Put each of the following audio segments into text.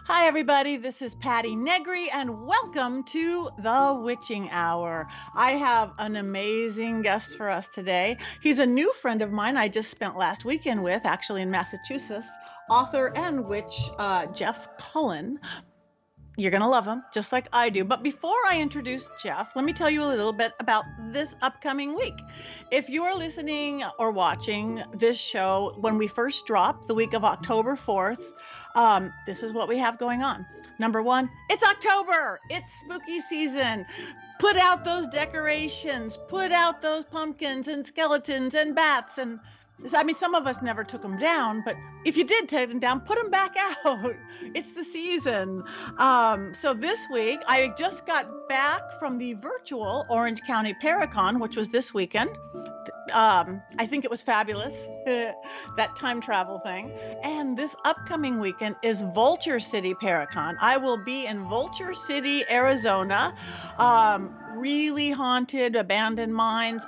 Hi, everybody. This is Patty Negri, and welcome to the Witching Hour. I have an amazing guest for us today. He's a new friend of mine I just spent last weekend with, actually in Massachusetts, author and witch Jeff Cullen. You're going to love him, just like I do. But before I introduce Jeff, let me tell you a little bit about this upcoming week. If you're listening or watching this show when we first dropped, the week of October 4th, this is what we have going on. Number one, it's October. It's spooky season. Put out those decorations. Put out those pumpkins and skeletons and bats and some of us never took them down, but if you did take them down, put them back out. It's the season. So this week, I just got back from the virtual Orange County Paracon, which was this weekend. I think it was fabulous, that time travel thing. And this upcoming weekend is Vulture City Paracon. I will be in Vulture City, Arizona. Really haunted, abandoned mines.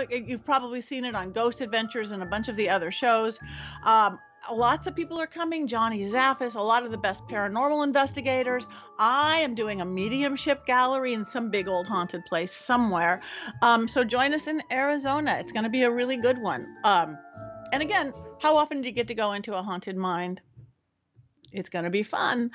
You've probably seen it on Ghost Adventures and a bunch of the other shows. Lots of people are coming. Johnny Zaffis, a lot of the best paranormal investigators. I am doing a mediumship gallery in some big old haunted place somewhere. So join us in Arizona. It's going to be a really good one. And again, how often do you get to go into a haunted mine? It's going to be fun.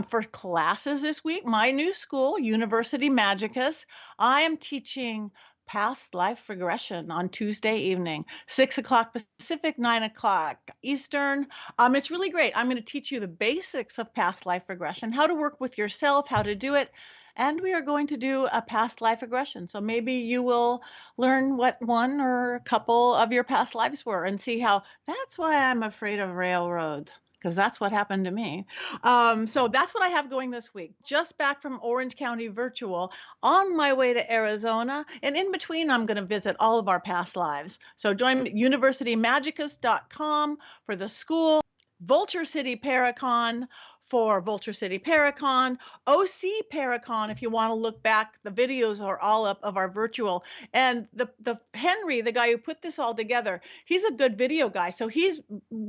For classes this week, my new school, University Magicus, I am teaching past life regression on Tuesday evening, 6 o'clock Pacific, 9 o'clock Eastern. It's really great. I'm going to teach you the basics of past life regression, how to work with yourself, how to do it. And we are going to do a past life regression. So maybe you will learn what one or a couple of your past lives were and see how that's why I'm afraid of railroads, because that's what happened to me. So that's what I have going this week. Just back from Orange County Virtual, on my way to Arizona, and in between, I'm going to visit all of our past lives. So join universitymagicus.com for the school, Vulture City Paracon for Vulture City Paracon, OC Paracon, if you want to look back, the videos are all up of our virtual. And the Henry, the guy who put this all together, he's a good video guy. So he's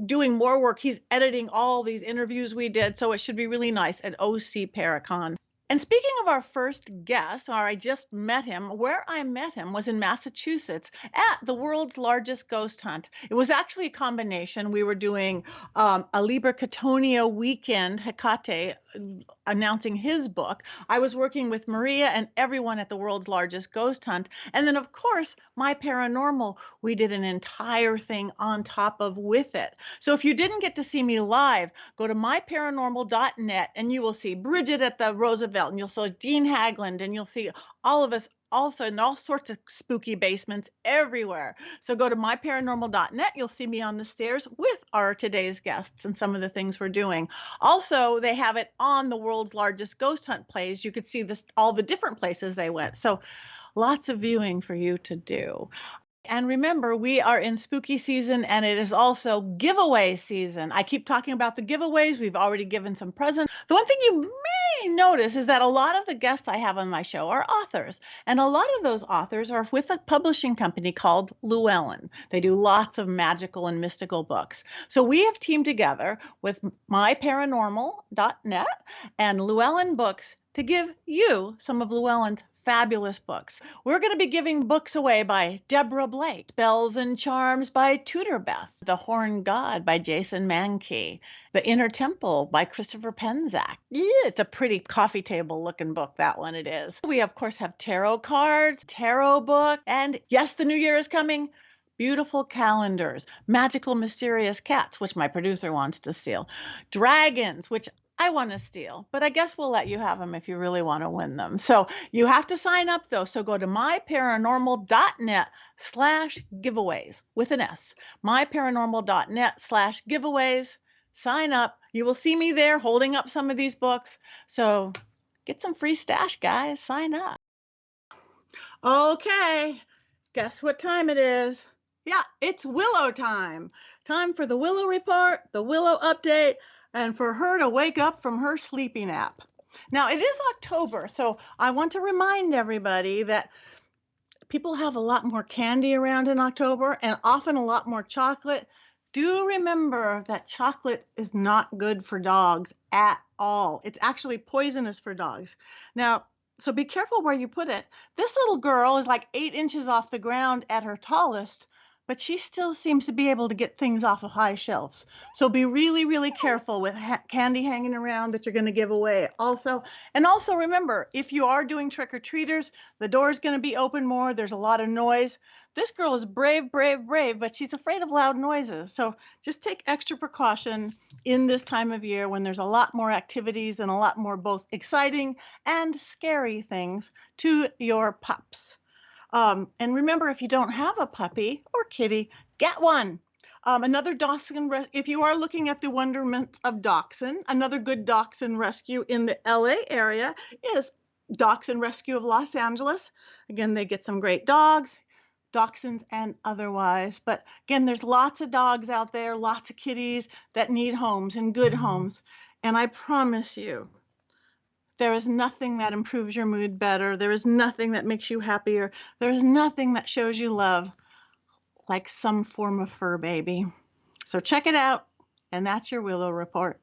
doing more work. He's editing all these interviews we did. So it should be really nice at OC Paracon. And speaking of our first guest, or I just met him, where I met him was in Massachusetts at the world's largest ghost hunt. It was actually a combination. We were doing a Liber Catonia weekend, Hecate, announcing his book. I was working with Maria and everyone at the world's largest ghost hunt. And then, of course, My Paranormal, we did an entire thing on top of with it. So if you didn't get to see me live, go to myparanormal.net and you will see Bridget at the Roosevelt, and you'll see Dean Hagland, and you'll see all of us also in all sorts of spooky basements everywhere. So go to myparanormal.net. You'll see me on the stairs with our today's guests and some of the things we're doing. Also, they have it on the world's largest ghost hunt plays. You could see this, all the different places they went. So lots of viewing for you to do. And remember, we are in spooky season, and it is also giveaway season. I keep talking about the giveaways. We've already given some presents. The one thing you may notice is that a lot of the guests I have on my show are authors, and a lot of those authors are with a publishing company called Llewellyn. They do lots of magical and mystical books. So we have teamed together with myparanormal.net and Llewellyn Books to give you some of Llewellyn's fabulous books. We're going to be giving books away by Deborah Blake, Spells and Charms by Tudor Beth, The Horned God by Jason Mankey, The Inner Temple by Christopher Penzak. Yeah, it's a pretty coffee table looking book, that one it is. We, of course, have tarot cards, tarot book, and yes, the new year is coming. Beautiful calendars, magical mysterious cats, which my producer wants to steal, dragons, which I want to steal, but I guess we'll let you have them if you really want to win them. So you have to sign up though. So go to myparanormal.net/giveaways with an S, myparanormal.net/giveaways. Sign up. You will see me there holding up some of these books. So get some free stash, guys. Sign up. Okay. Guess what time it is? Yeah, it's Willow time. Time for the Willow report, the Willow update, and for her to wake up from her sleepy nap. Now, it is October, so I want to remind everybody that people have a lot more candy around in October and often a lot more chocolate. do remember that chocolate is not good for dogs at all. It's actually poisonous for dogs. Now, so be careful where you put it. This little girl is like 8 inches off the ground at her tallest, but she still seems to be able to get things off of high shelves. So be really, really careful with candy hanging around that you're going to give away. Also remember, if you are doing trick or treaters, the door is going to be open more. There's a lot of noise. This girl is brave, brave, brave, but she's afraid of loud noises. So just take extra precaution in this time of year when there's a lot more activities and a lot more both exciting and scary things to your pups. And remember, if you don't have a puppy or kitty, get one. Another dachshund, if you are looking at the wonderment of dachshund, another good dachshund rescue in the LA area is Dachshund Rescue of Los Angeles. Again, they get some great dogs, dachshunds and otherwise. But again, there's lots of dogs out there, lots of kitties that need homes and good homes. And I promise you, there is nothing that improves your mood better. There is nothing that makes you happier. There is nothing that shows you love like some form of fur baby. So check it out. And that's your Willow Report.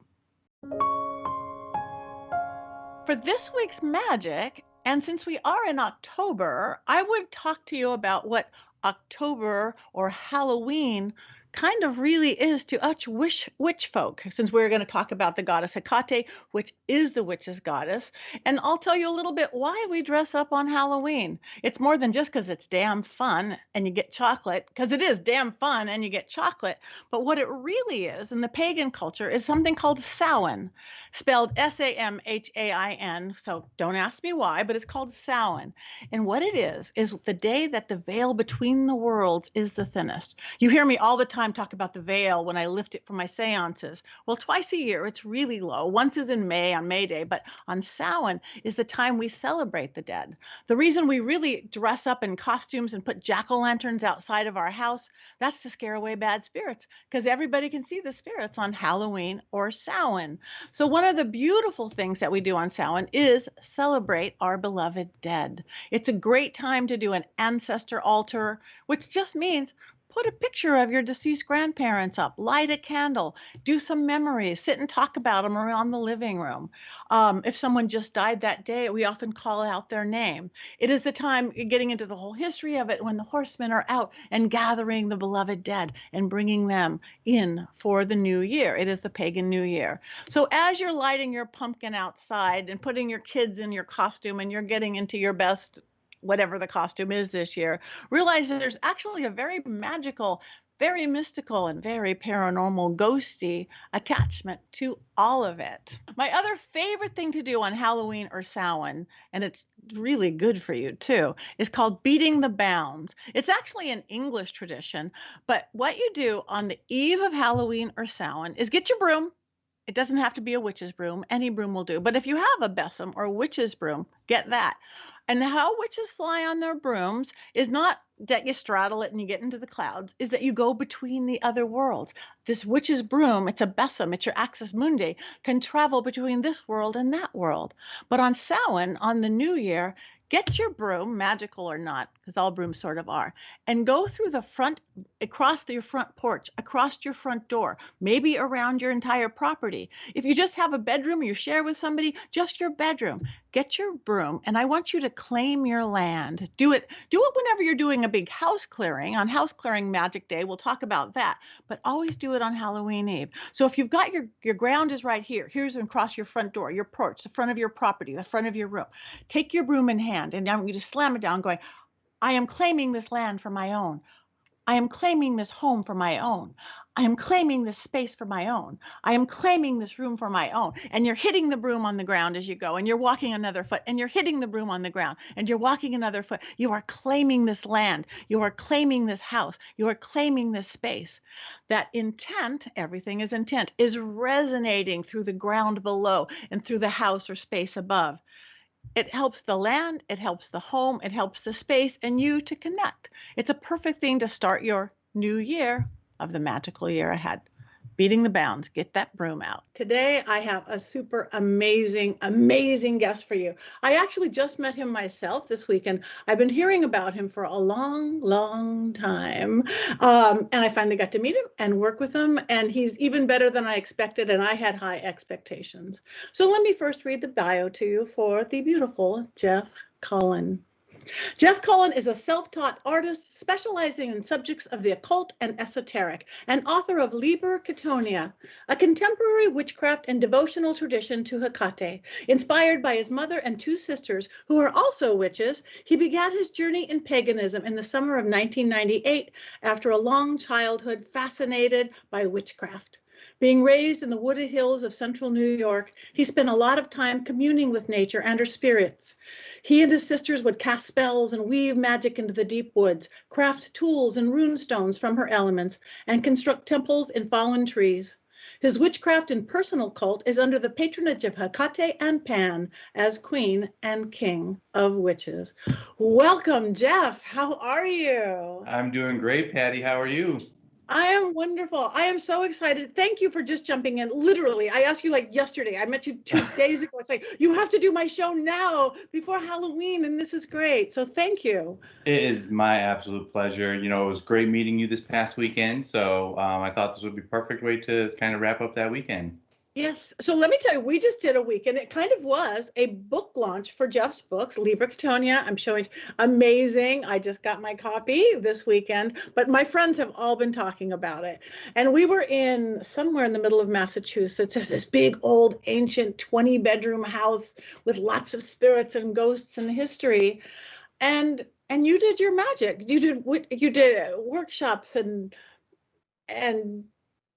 For this week's magic, and since we are in October, I would talk to you about what October or Halloween kind of really is to us witch folk, since we're going to talk about the goddess Hecate, which is the witch's goddess. And I'll tell you a little bit why we dress up on Halloween. It's more than just because it's damn fun and you get chocolate, because it is damn fun and you get chocolate. But what it really is in the pagan culture is something called Samhain, spelled Samhain. So don't ask me why, but it's called Samhain. And what it is the day that the veil between the worlds is the thinnest. You hear me all the time talk about the veil when I lift it for my seances. Well, twice a year, it's really low. Once is in May, on May Day, but on Samhain is the time we celebrate the dead. The reason we really dress up in costumes and put jack-o'-lanterns outside of our house, that's to scare away bad spirits, because everybody can see the spirits on Halloween or Samhain. So one of the beautiful things that we do on Samhain is celebrate our beloved dead. It's a great time to do an ancestor altar, which just means put a picture of your deceased grandparents up, light a candle, do some memories, sit and talk about them around the living room. If someone just died that day, we often call out their name. It is the time, getting into the whole history of it, when the horsemen are out and gathering the beloved dead and bringing them in for the new year. It is the pagan new year. So as you're lighting your pumpkin outside and putting your kids in your costume and you're getting into your best whatever the costume is this year, realize that there's actually a very magical, very mystical, and very paranormal, ghosty attachment to all of it. My other favorite thing to do on Halloween or Samhain, and it's really good for you too, is called beating the bounds. It's actually an English tradition, but what you do on the eve of Halloween or Samhain is get your broom. It doesn't have to be a witch's broom. Any broom will do. But if you have a besom or a witch's broom, get that. And how witches fly on their brooms is not that you straddle it and you get into the clouds, is that you go between the other worlds. This witch's broom, it's a besom, it's your axis mundi, can travel between this world and that world. But on Samhain, on the new year, get your broom, magical or not, because all brooms sort of are, and go through the front, across your front porch, across your front door, maybe around your entire property. If you just have a bedroom you share with somebody, just your bedroom. Get your broom, and I want you to claim your land. Do it whenever you're doing a big house clearing. On House Clearing Magic Day, we'll talk about that, but always do it on Halloween Eve. So if you've got your ground is right here, here's across your front door, your porch, the front of your property, the front of your room. Take your broom in hand, and now you just slam it down going, I am claiming this land for my own. I am claiming this home for my own. I am claiming this space for my own. I am claiming this room for my own. And you're hitting the broom on the ground as you go, and you're walking another foot, and you're hitting the broom on the ground, and you're walking another foot. You are claiming this land. You are claiming this house. You are claiming this space. That intent, everything is intent, is resonating through the ground below and through the house or space above. It helps the land, it helps the home, it helps the space and you to connect. It's a perfect thing to start your new year of the magical year ahead. beating the bounds. Get that broom out. Today, I have a super amazing, amazing guest for you. I actually just met him myself this weekend. I've been hearing about him for a long, long time. And I finally got to meet him and work with him. And he's even better than I expected. And I had high expectations. So let me first read the bio to you for the beautiful Jeff Cullen. Jeff Cullen is a self-taught artist specializing in subjects of the occult and esoteric, and author of Liber Chthonic, a contemporary witchcraft and devotional tradition to Hecate. Inspired by his mother and two sisters, who are also witches, he began his journey in paganism in the summer of 1998 after a long childhood fascinated by witchcraft. Being raised in the wooded hills of central New York, he spent a lot of time communing with nature and her spirits. He and his sisters would cast spells and weave magic into the deep woods, craft tools and rune stones from her elements, and construct temples in fallen trees. His witchcraft and personal cult is under the patronage of Hecate and Pan as queen and king of witches. Welcome, Jeff. How are you? I'm doing great, Patty. How are you? I am wonderful. I am so excited. Thank you for just jumping in. Literally, I asked you like yesterday. I met you 2 days ago. It's like, you have to do my show now before Halloween, and this is great. So thank you. It is my absolute pleasure. You know, it was great meeting you this past weekend. So I thought this would be a perfect way to kind of wrap up that weekend. Yes. So let me tell you, we just did a week, and it kind of was a book launch for Jeff's books, Liber Chthonic. I'm showing amazing. I just got my copy this weekend, but my friends have all been talking about it. And we were in somewhere in the middle of Massachusetts. It's this big, old, ancient 20-bedroom house with lots of spirits and ghosts and history. And you did your magic. You did workshops and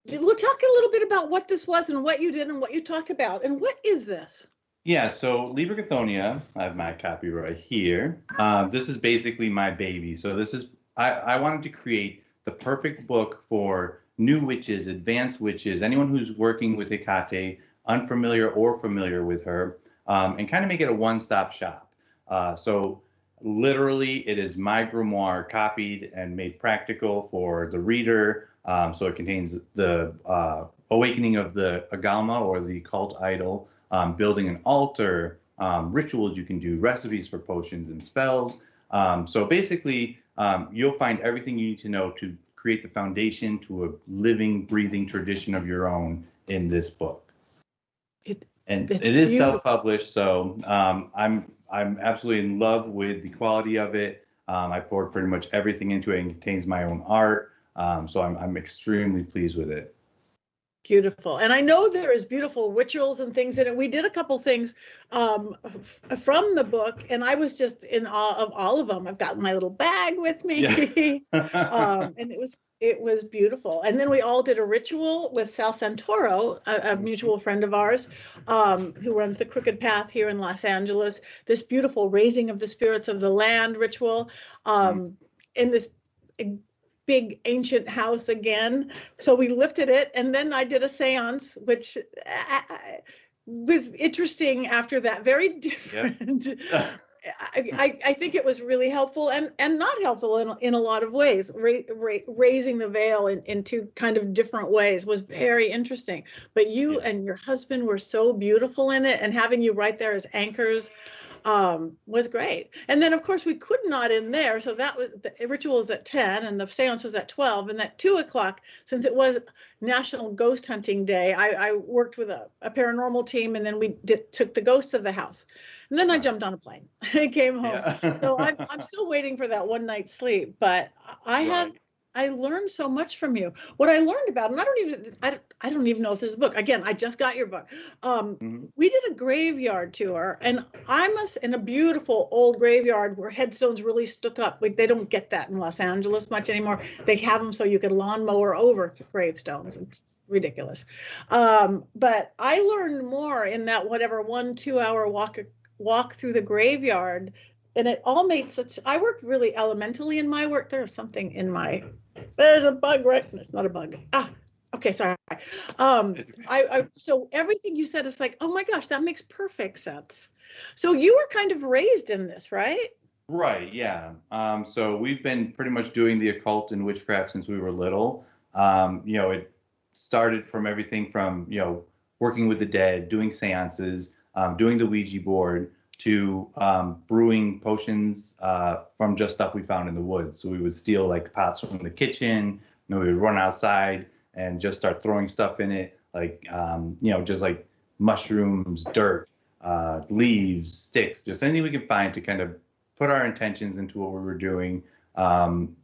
we'll talk a little bit about what this was and what you did and what you talked about. And what is this? Yeah, so Liber Chthonic, I have my copy right here. This is basically my baby. So this is, I wanted to create the perfect book for new witches, advanced witches, anyone who's working with Hecate, unfamiliar or familiar with her, and kind of make it a one-stop shop. So literally, it is my grimoire copied and made practical for the reader. So it contains the awakening of the Agalma, or the cult idol, building an altar, rituals you can do, recipes for potions and spells. So basically, you'll find everything you need to know to create the foundation to a living, breathing tradition of your own in this book. It is self-published, so I'm absolutely in love with the quality of it. I poured pretty much everything into it, and contains my own art. So I'm extremely pleased with it. Beautiful. And I know there is beautiful rituals and things in it. We did a couple things from the book, and I was just in awe of all of them. I've got my little bag with me. Yeah. And it was beautiful. And then we all did a ritual with Sal Santoro, a mutual friend of ours, who runs the Crooked Path here in Los Angeles. This beautiful raising of the spirits of the land ritual in this big ancient house again. So we lifted it, and then I did a seance, which was interesting after that. Very different. Yep. I think it was really helpful and not helpful in a lot of ways. Raising the veil in two kind of different ways was very interesting. But you and your husband were so beautiful in it, and having you right there as anchors was great. And then, of course, we could not end there. So that was, the ritual was at 10 and the seance was at 12. And at 2 o'clock, since it was National Ghost Hunting Day, I worked with a paranormal team, and then we took the ghosts of the house. And then I jumped on a plane. I came home. Yeah. So I'm still waiting for that one night's sleep. But I learned so much from you. What I learned about, and I don't even know if this is a book. Again, I just got your book. We did a graveyard tour, and in a beautiful old graveyard where headstones really stuck up. Like, they don't get that in Los Angeles much anymore. They have them so you can lawnmower over gravestones. It's ridiculous. But I learned more in that 1-2 hour walk through the graveyard. And it all made I worked really elementally in my work. There's something in there's a bug, right? It's not a bug. Okay, sorry. So everything you said is like, oh my gosh, that makes perfect sense. So you were kind of raised in this, right? Right, yeah. So we've been pretty much doing the occult and witchcraft since we were little. started from everything from, working with the dead, doing seances, doing the Ouija board, to brewing potions from just stuff we found in the woods. So we would steal like pots from the kitchen, and we would run outside and just start throwing stuff in it, like, just like mushrooms, dirt, leaves, sticks, just anything we could find to kind of put our intentions into what we were doing.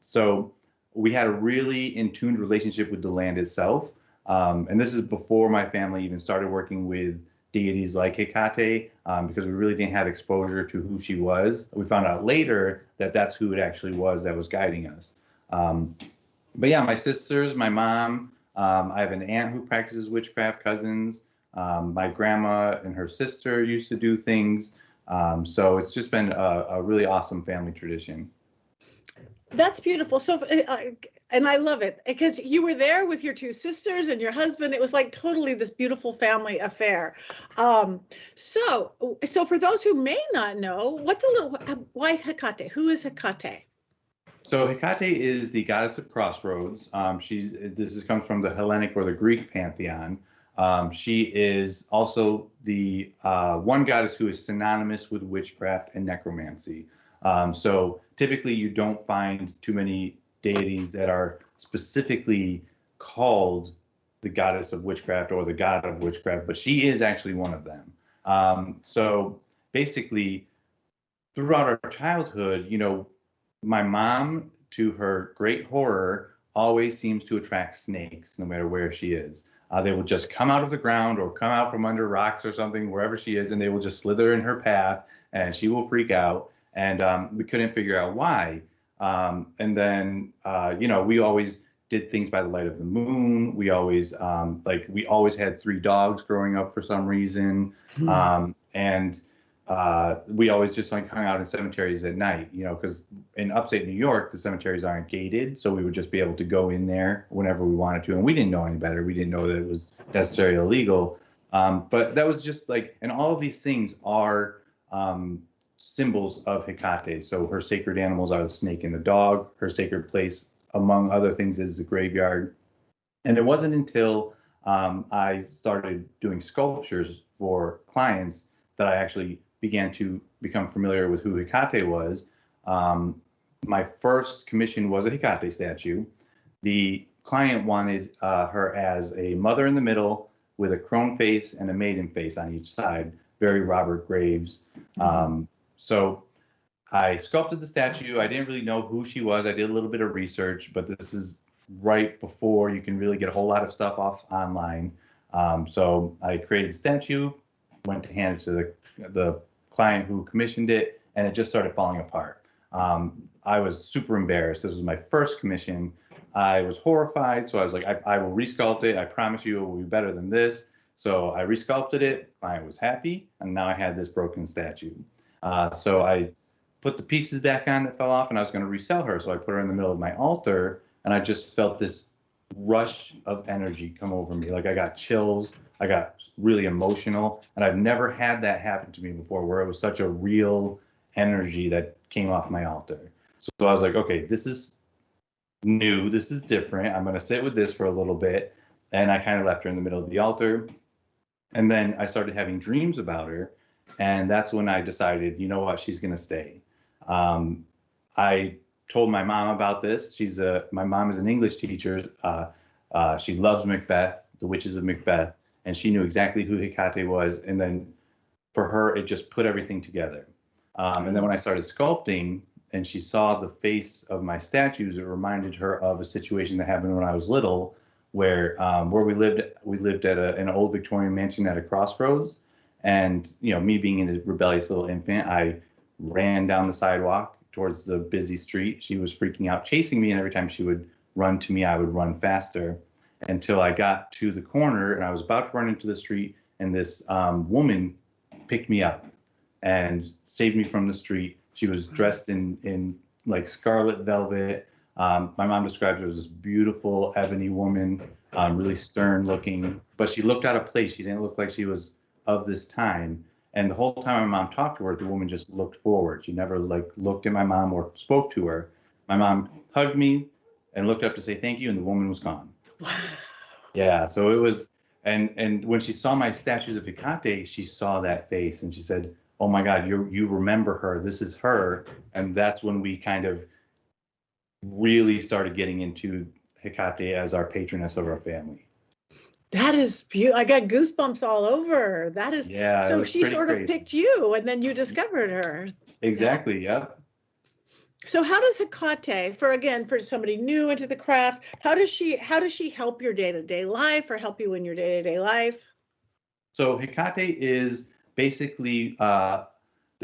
So we had a really in tuned relationship with the land itself. And this is before my family even started working with deities like Hecate, because we really didn't have exposure to who she was. We found out later that that's who it actually was that was guiding us. But yeah, my sisters, my mom, I have an aunt who practices witchcraft, cousins. My grandma and her sister used to do things. So it's just been a really awesome family tradition. That's beautiful. So, and I love it because you were there with your two sisters and your husband. It was like totally this beautiful family affair. So for those who may not know, why Hecate? Who is Hecate? So Hecate is the goddess of crossroads. This comes from the Hellenic or the Greek pantheon. She is also the one goddess who is synonymous with witchcraft and necromancy. So typically you don't find too many deities that are specifically called the goddess of witchcraft or the god of witchcraft, but she is actually one of them. So basically throughout our childhood, my mom, to her great horror, always seems to attract snakes no matter where she is. They will just come out of the ground or come out from under rocks or something, wherever she is, and they will just slither in her path and she will freak out. And we couldn't figure out why. And then, we always did things by the light of the moon. We always had 3 dogs growing up for some reason. And we always just hung out in cemeteries at night, because in upstate New York, the cemeteries aren't gated. So we would just be able to go in there whenever we wanted to. And we didn't know any better. We didn't know that it was necessarily illegal. But that was just and all of these things are symbols of Hecate. So her sacred animals are the snake and the dog. Her sacred place, among other things, is the graveyard. And it wasn't until I started doing sculptures for clients that I actually began to become familiar with who Hecate was. My first commission was a Hecate statue. The client wanted her as a mother in the middle with a crone face and a maiden face on each side, very Robert Graves. So I sculpted the statue. I didn't really know who she was. I did a little bit of research, but this is right before you can really get a whole lot of stuff off online. So I created the statue, went to hand it to the client who commissioned it, and it just started falling apart. I was super embarrassed. This was my first commission. I was horrified, so I was like, I will resculpt it. I promise you it will be better than this. So I resculpted it. Client was happy, and now I had this broken statue. So I put the pieces back on that fell off, and I was going to resell her. So I put her in the middle of my altar, and I just felt this rush of energy come over me. Like I got chills. I got really emotional, and I've never had that happen to me before, where it was such a real energy that came off my altar. So I was like, okay, this is new. This is different. I'm going to sit with this for a little bit. And I kind of left her in the middle of the altar. And then I started having dreams about her. And that's when I decided, you know what, she's going to stay. I told my mom about this. My mom is an English teacher. She loves Macbeth, the witches of Macbeth, and she knew exactly who Hecate was. And then for her, it just put everything together. And then when I started sculpting and she saw the face of my statues, it reminded her of a situation that happened when I was little, where we lived at an old Victorian mansion at a crossroads. And, me being a rebellious little infant, I ran down the sidewalk towards the busy street. She was freaking out, chasing me. And every time she would run to me, I would run faster until I got to the corner and I was about to run into the street. And this woman picked me up and saved me from the street. She was dressed in like scarlet velvet. My mom described her as this beautiful ebony woman, really stern looking, but she looked out of place. She didn't look like she was of this time. And the whole time my mom talked to her, the woman just looked forward. She never looked at my mom or spoke to her. My mom hugged me and looked up to say thank you, and the woman was gone. Wow. Yeah, so it was, and when she saw my statues of Hecate, she saw that face and she said, "Oh my God, you remember her? This is her." And that's when we kind of really started getting into Hecate as our patroness of our family. That is beautiful. I got goosebumps all over. That is Yeah, it so was she pretty sort of crazy. picked you and then you discovered her. That Exactly. Yep. so how does Hecate, for again, for somebody new into the craft, how does she help your day-to-day life or help you in your day-to-day life? So Hecate is basically the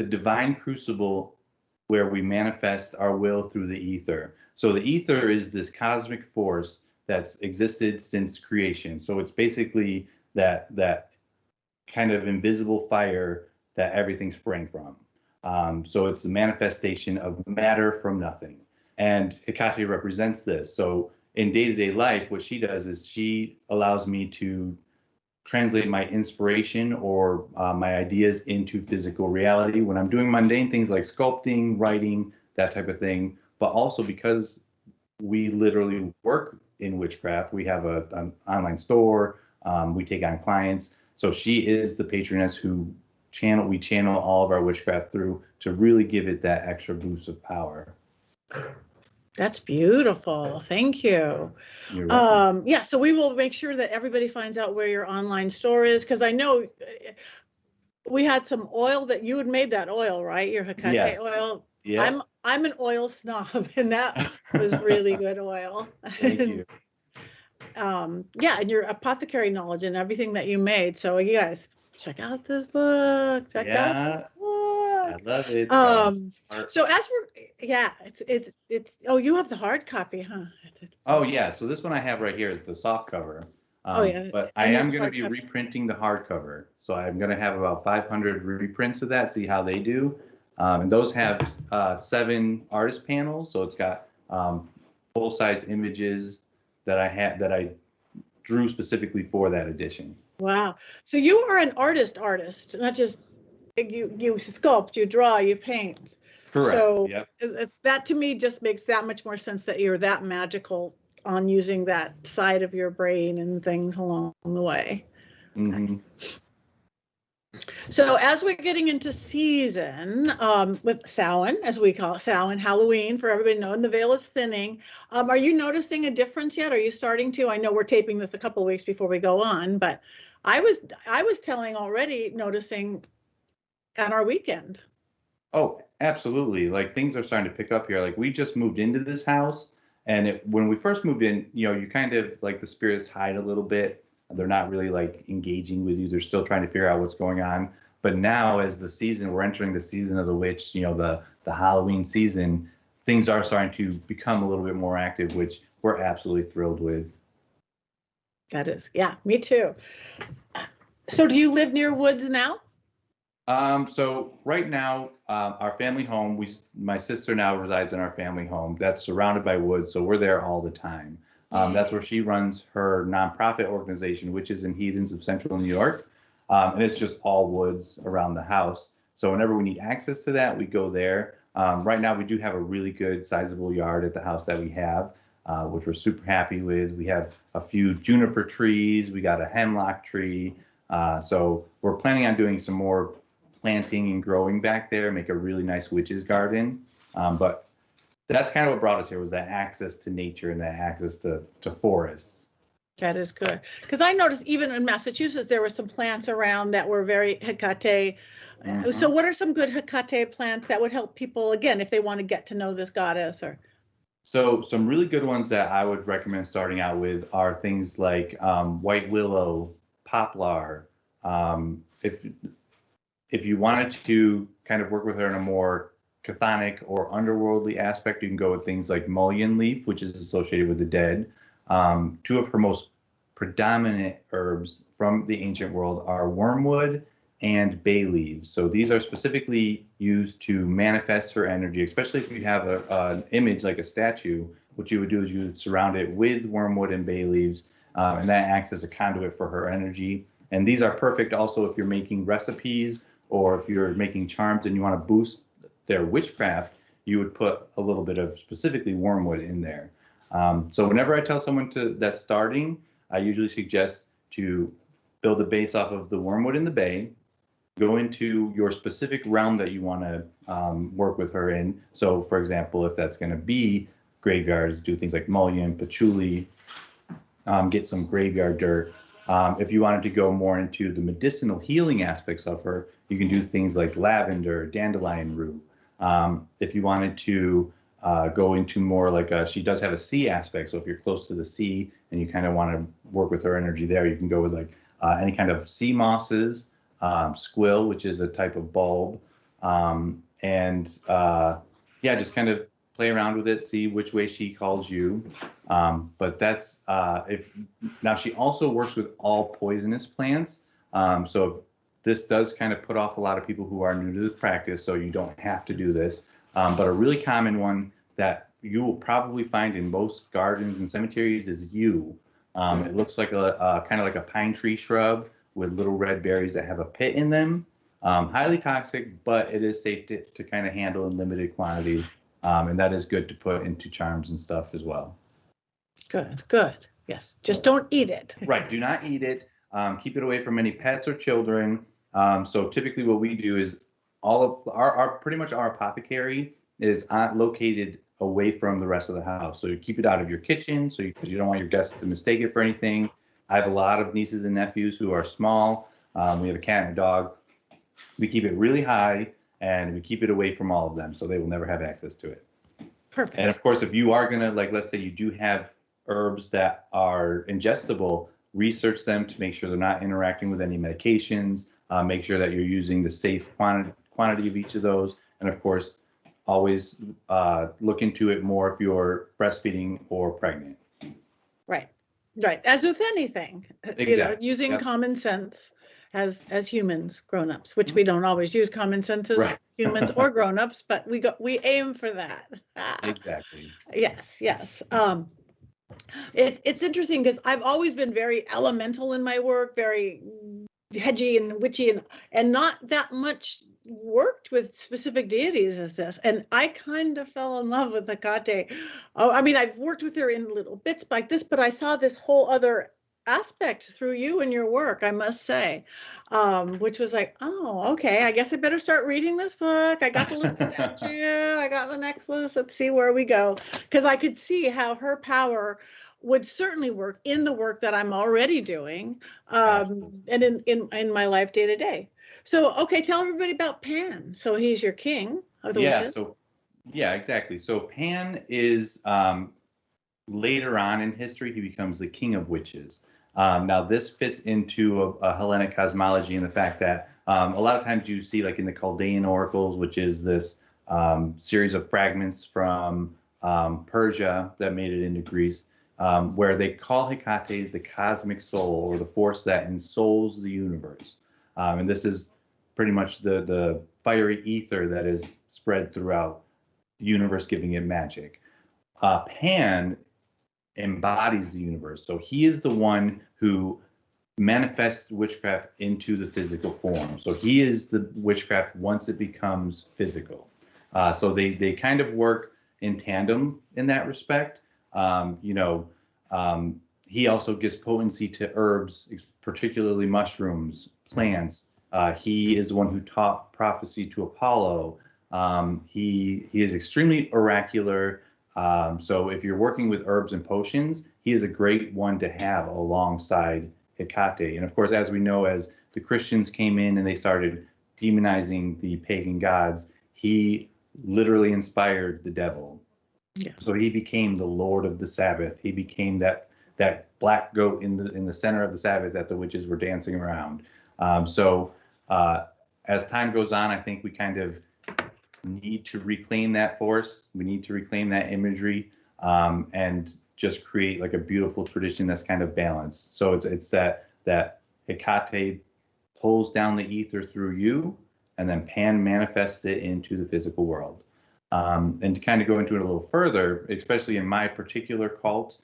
divine crucible where we manifest our will through the ether. So the ether is this cosmic force that's existed since creation. So it's basically that kind of invisible fire that everything sprang from. So it's the manifestation of matter from nothing. And Hecate represents this. So in day-to-day life, what she does is she allows me to translate my inspiration or my ideas into physical reality when I'm doing mundane things like sculpting, writing, that type of thing. But also because we literally work in witchcraft, we have an online store, we take on clients. So she is the patroness who we channel all of our witchcraft through to really give it that extra boost of power. That's beautiful. Thank you. You're welcome. Yeah, so we will make sure that everybody finds out where your online store is because I know we had some oil that you had made that oil, right? Your Hecate Yes. oil. Yep. I'm an oil snob and that was really good oil. Thank you. Yeah, and your apothecary knowledge and everything that you made. So you guys check out this book. Check out this Yeah, I book. love it. Um, so as we're yeah, it's oh, you have the hard copy, huh? Oh yeah, so this one I have right here is the soft cover. Oh yeah, But I and there's am a going to hard be copy. reprinting the hardcover. So I'm going to have about 500 reprints of that, see how they do. And those have 7 artist panels. So it's got full-size images that I drew specifically for that edition. Wow. So you are an artist, not just you sculpt, you draw, you paint. Correct. So Yep. that to me just makes that much more sense that you're that magical on using that side of your brain and things along the way. Hmm. So as we're getting into season with Samhain, as we call it, Samhain, Halloween, for everybody knowing the veil is thinning. Are you noticing a difference yet? Are you starting to? I know we're taping this a couple of weeks before we go on, but I was telling already noticing on our weekend. Oh, absolutely. Like things are starting to pick up here. Like we just moved into this house, and when we first moved in, you kind of like the spirits hide a little bit. They're not really like engaging with you. They're still trying to figure out what's going on. But now, as we're entering the season of the witch, the Halloween season, things are starting to become a little bit more active, which we're absolutely thrilled with. That is, yeah, me too. So do you live near woods now? So right now, our family home, my sister now resides in our family home that's surrounded by woods, so we're there all the time. That's where she runs her nonprofit organization, Witches and Heathens of Central New York. And it's just all woods around the house. So whenever we need access to that, we go there. Right now, we do have a really good sizable yard at the house that we have, which we're super happy with. We have a few juniper trees, we got a hemlock tree. So we're planning on doing some more planting and growing back there, make a really nice witch's garden. But that's kind of what brought us here was that access to nature and that access to forests. That is good. Because I noticed even in Massachusetts, there were some plants around that were very Hecate. So Hmm. what are some good Hecate plants that would help people, again, if they want to get to know this goddess or? So some really good ones that I would recommend starting out with are things like white willow, poplar. If you wanted to kind of work with her in a more chthonic or underworldly aspect, you can go with things like mullein leaf, which is associated with the dead. Two of her most predominant herbs from the ancient world are wormwood and bay leaves. So these are specifically used to manifest her energy, especially if you have an image like a statue. What you would do is you would surround it with wormwood and bay leaves, and that acts as a conduit for her energy. And these are perfect also if you're making recipes or if you're making charms and you want to boost their witchcraft, you would put a little bit of specifically wormwood in there. So whenever I tell someone that's starting, I usually suggest to build a base off of the wormwood in the bay, go into your specific realm that you want to work with her in. So, for example, if that's going to be graveyards, do things like mullion, patchouli, get some graveyard dirt. If you wanted to go more into the medicinal healing aspects of her, you can do things like lavender, dandelion root. If you wanted to go into more like she does have a sea aspect, so if you're close to the sea and you kind of want to work with her energy there, you can go with like any kind of sea mosses, squill, which is a type of bulb, and yeah, just kind of play around with it, see which way she calls you. But that's now she also works with all poisonous plants. So this does kind of put off a lot of people who are new to the practice, so you don't have to do this. But a really common one that you will probably find in most gardens and cemeteries is yew. It looks like a kind of like a pine tree shrub with little red berries that have a pit in them. Highly toxic, but it is safe to kind of handle in limited quantities. And that is good to put into charms and stuff as well. Good, good. Yes, just don't eat it. Right, do not eat it. Keep it away from any pets or children. So typically what we do is all of our pretty much our apothecary is located away from the rest of the house. So you keep it out of your kitchen, so because you don't want your guests to mistake it for anything. I have a lot of nieces and nephews who are small. We have a cat and a dog. We keep it really high, and we keep it away from all of them, so they will never have access to it. Perfect. And of course, if you are gonna, like, let's say you do have herbs that are ingestible, research them to make sure they're not interacting with any medications. Make sure that you're using the safe quantity of each of those, and of course, always look into it more if you're breastfeeding or pregnant. Right, right. As with anything, Exactly. Using common sense as humans, grown-ups, which we don't always use common sense as humans or grown-ups, but we aim for that. Exactly. Yes, yes. It's interesting because I've always been very elemental in my work, very hedgy and witchy, and not that much worked with specific deities as this. And I kind of fell in love with Hecate. Oh, I mean, I've worked with her in little bits like this, but I saw this whole other aspect through you and your work, I must say, which was like, oh, okay, I guess I better start reading this book. I got the little statue, I got the necklace, let's see where we go. Because I could see how her power would certainly work in the work that I'm already doing, and in my life day to day. So, okay, tell everybody about Pan. So he's your king of the witches. Yeah, exactly. So Pan is later on in history, he becomes the king of witches. Now, this fits into a Hellenic cosmology in the fact that a lot of times you see, like in the Chaldean oracles, which is this series of fragments from Persia that made it into Greece, where they call Hecate the cosmic soul, or the force that ensouls the universe. And this is pretty much the fiery ether that is spread throughout the universe, giving it magic. Pan embodies the universe. So he is the one who manifests witchcraft into the physical form. So he is the witchcraft once it becomes physical. So they kind of work in tandem in that respect. He also gives potency to herbs, particularly mushrooms, plants. He is the one who taught prophecy to Apollo. He is extremely oracular. So if you're working with herbs and potions, he is a great one to have alongside Hecate. And of course, as we know, as the Christians came in and they started demonizing the pagan gods, he literally inspired the devil. Yeah. So he became the Lord of the Sabbath. He became that black goat in the center of the Sabbath that the witches were dancing around. As time goes on, I think we kind of need to reclaim that force. We need to reclaim that imagery, and just create like a beautiful tradition that's kind of balanced. So it's that Hecate pulls down the ether through you, and then Pan manifests it into the physical world. And to kind of go into it a little further, especially in my particular cult,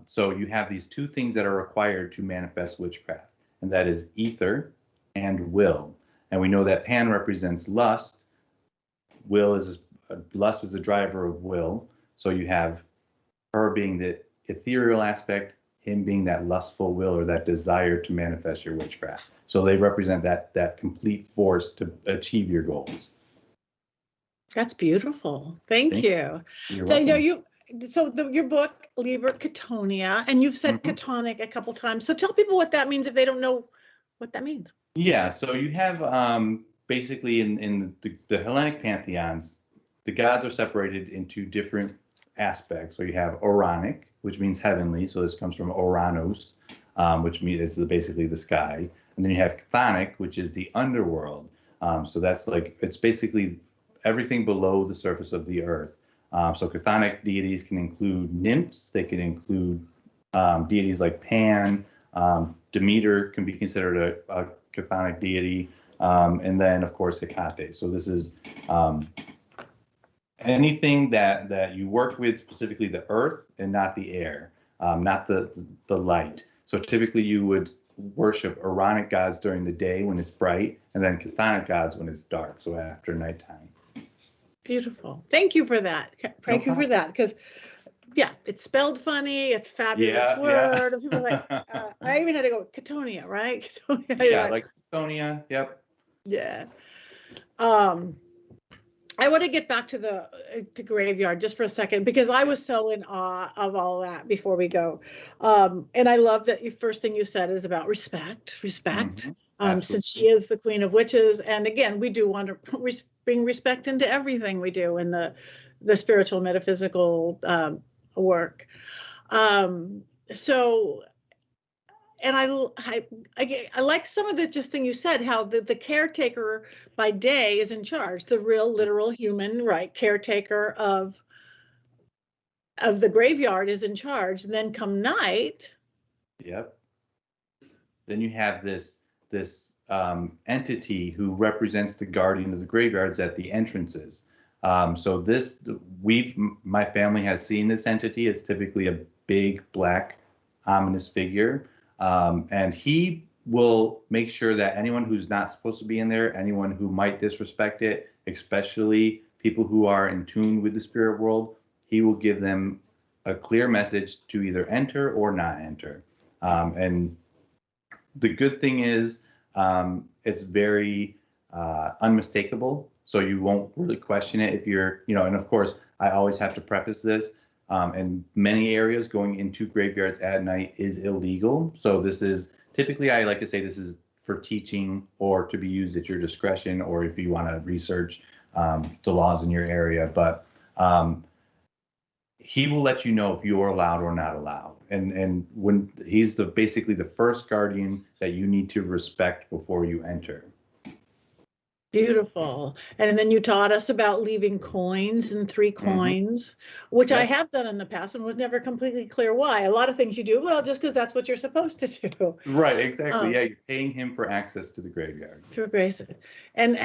so you have these two things that are required to manifest witchcraft, and that is ether and will. And we know that Pan represents lust. Lust is a driver of will. So you have her being the ethereal aspect, him being that lustful will or that desire to manifest your witchcraft. So they represent that complete force to achieve your goals. That's beautiful. Thank you. You're So, welcome. your book, Liber Chthonic, and you've said chthonic a couple times. So tell people what that means if they don't know what that means. Yeah, so you have basically in the Hellenic pantheons, the gods are separated into different aspects. So you have Oranic, which means heavenly. So this comes from Oranos, which means it's basically the sky. And then you have chthonic, which is the underworld. So that's like, it's basically everything below the surface of the earth. So chthonic deities can include nymphs. They can include deities like Pan. Demeter can be considered a chthonic deity. And then, of course, Hecate. So this is anything that you work with, specifically the earth and not the air, not the light. So typically you would worship Oranic gods during the day when it's bright, and then chthonic gods when it's dark, so after nighttime. Beautiful. Thank you for that. Thank you for that, because yeah, it's spelled funny. It's a fabulous word. People are like, I even had to go Chthonic, right? Chthonic, yeah, like Chthonic. Yep. Yeah. I want to get back to the graveyard just for a second, because I was so in awe of all that before we go. And I love that the first thing you said is about respect, since she is the queen of witches. And again, we do want to bring respect into everything we do in the spiritual metaphysical work. So, and I like some of the just thing you said, how the caretaker by day is in charge, the real literal human, right, caretaker of the graveyard is in charge. And then come night. Yep. Then you have this entity who represents the guardian of the graveyards at the entrances. So my family has seen this entity. It's typically a big black ominous figure. And he will make sure that anyone who's not supposed to be in there, anyone who might disrespect it, especially people who are in tune with the spirit world, he will give them a clear message to either enter or not enter. And the good thing is it's very unmistakable. So you won't really question it if you're, and of course, I always have to preface this. In many areas, going into graveyards at night is illegal. So this is typically, I like to say this is for teaching or to be used at your discretion, or if you want to research the laws in your area. But he will let you know if you are allowed or not allowed. And when he's basically the first guardian that you need to respect before you enter. Beautiful. And then you taught us about leaving coins and 3 coins, which I have done in the past and was never completely clear why. A lot of things you do, well, just because that's what you're supposed to do. Right, exactly. Yeah, you're paying him for access to the graveyard. To embrace it. And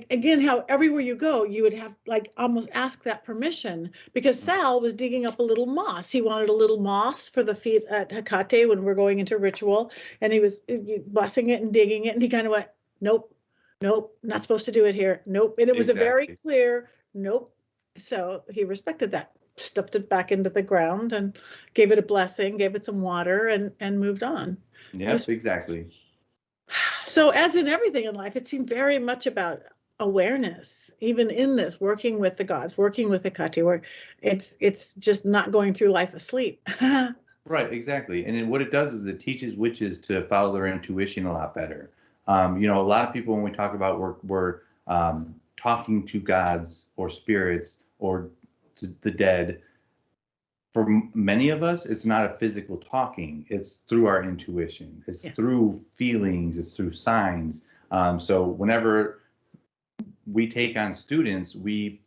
again, how everywhere you go, you would have like almost ask that permission, because Sal was digging up a little moss. He wanted a little moss for the feet at Hecate when we're going into ritual. And he was blessing it and digging it. And he kind of went, nope. Nope, not supposed to do it here. Nope. And it was a very clear nope. So he respected that, stuffed it back into the ground and gave it a blessing, gave it some water and moved on. Yes, exactly. So as in everything in life, it seemed very much about awareness, even in this, working with the gods, working with the Hecate, where it's just not going through life asleep. Right, exactly. And what it does is it teaches witches to follow their intuition a lot better. A lot of people, when we talk about we're talking to gods or spirits or the dead, for many of us, it's not a physical talking. It's through our intuition. It's through feelings. It's through signs. So whenever we take on students, we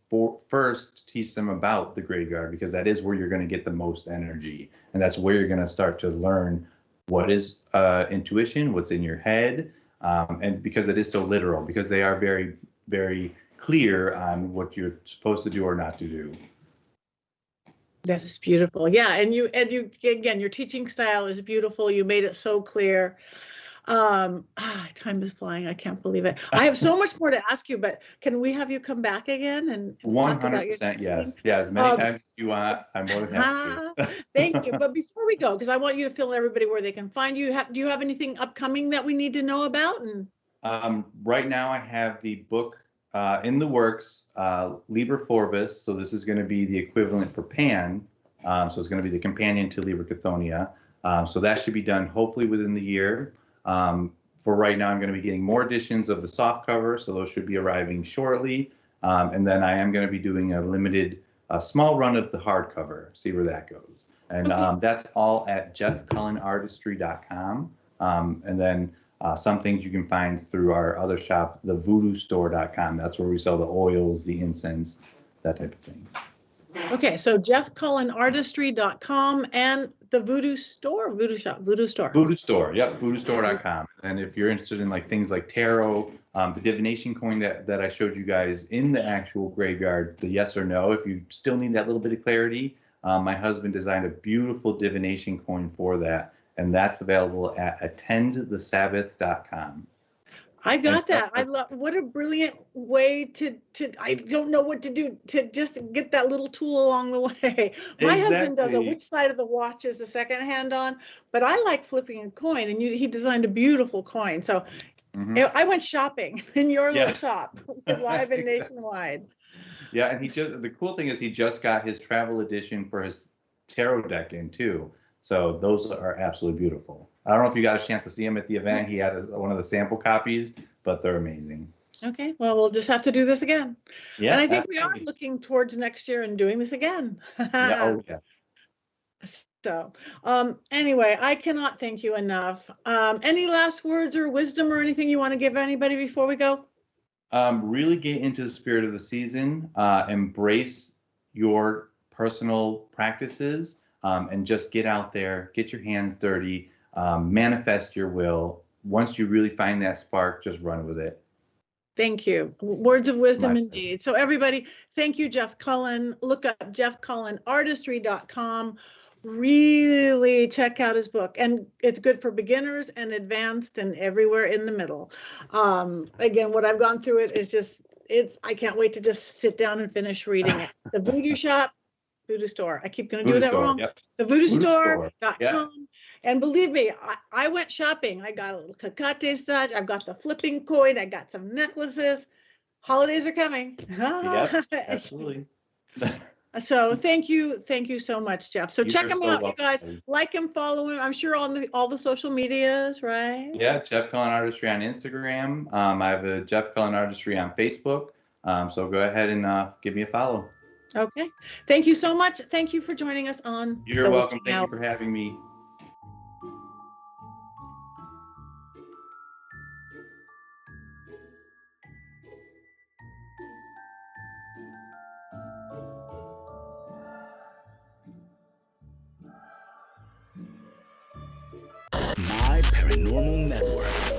first teach them about the graveyard, because that is where you're going to get the most energy. And that's where you're going to start to learn what is intuition, what's in your head. And because it is so literal, because they are very, very clear on what you're supposed to do or not to do. That is beautiful. Yeah. And you again, your teaching style is beautiful. You made it so clear. Time is flying. I can't believe it. I have so much more to ask you, but can we have you come back again and talk about your 100% yes. thing? Yeah, as many times as you want. I'm more than happy Thank you. to. But before we go, because I want you to fill everybody where they can find you. Do you have anything upcoming that we need to know about? And Right now, I have the book in the works, Liber Forbis. So this is going to be the equivalent for Pan. So it's going to be the companion to Liber Chthonia. So that should be done hopefully within the year. For right now, I'm going to be getting more editions of the soft cover, so those should be arriving shortly. And then I am going to be doing a small run of the hardcover, see where that goes. And that's all at jeffcullenartistry.com. And then some things you can find through our other shop, the voodoostore.com. That's where we sell the oils, the incense, that type of thing. Okay, so jeffcullenartistry.com and the Voodoo Store, Voodoo Shop, Voodoo Store. Voodoo Store, yep, voodoostore.com. And if you're interested in like things like tarot, the divination coin that I showed you guys in the actual graveyard, the yes or no, if you still need that little bit of clarity, my husband designed a beautiful divination coin for that, and that's available at attendthesabbath.com. I got that. I love, what a brilliant way to I don't know what to do to just get that little tool along the way. My husband does which side of the watch is the second hand on, but I like flipping a coin, and he designed a beautiful coin. So I went shopping in your little shop, live and nationwide. Yeah, and the cool thing is he just got his travel edition for his tarot deck in too. So those are absolutely beautiful. I don't know if you got a chance to see him at the event. He had one of the sample copies, but they're amazing. Okay, well, we'll just have to do this again. Yeah, and I think we are looking towards next year and doing this again. Yeah. So anyway, I cannot thank you enough. Any last words or wisdom or anything you want to give anybody before we go? Really get into the spirit of the season, embrace your personal practices, and just get out there, get your hands dirty, manifest your will. Once you really find that spark, just run with it. Thank you. Words of wisdom indeed. So everybody, thank you, Jeff Cullen. Look up jeffcullenartistry.com. Really check out his book, and it's good for beginners and advanced and everywhere in the middle. Again, what I've gone through it is just, I can't wait to just sit down and finish reading it. The Voodoo Shop, Voodoo Store. I keep going to do that wrong. Yep. The voodoostore.com. Yep. And believe me, I went shopping. I got a little Hecate stuff. I've got the flipping coin. I got some necklaces. Holidays are coming. Yep, absolutely. So thank you so much, Jeff. So check him out, you guys. Like him, follow him. I'm sure on all the social medias, right? Yeah, Jeff Cullen Artistry on Instagram. I have a Jeff Cullen Artistry on Facebook. So go ahead and give me a follow. Okay. Thank you so much. Thank you for joining us on. You're welcome. Thank you for having me. My Paranormal Network.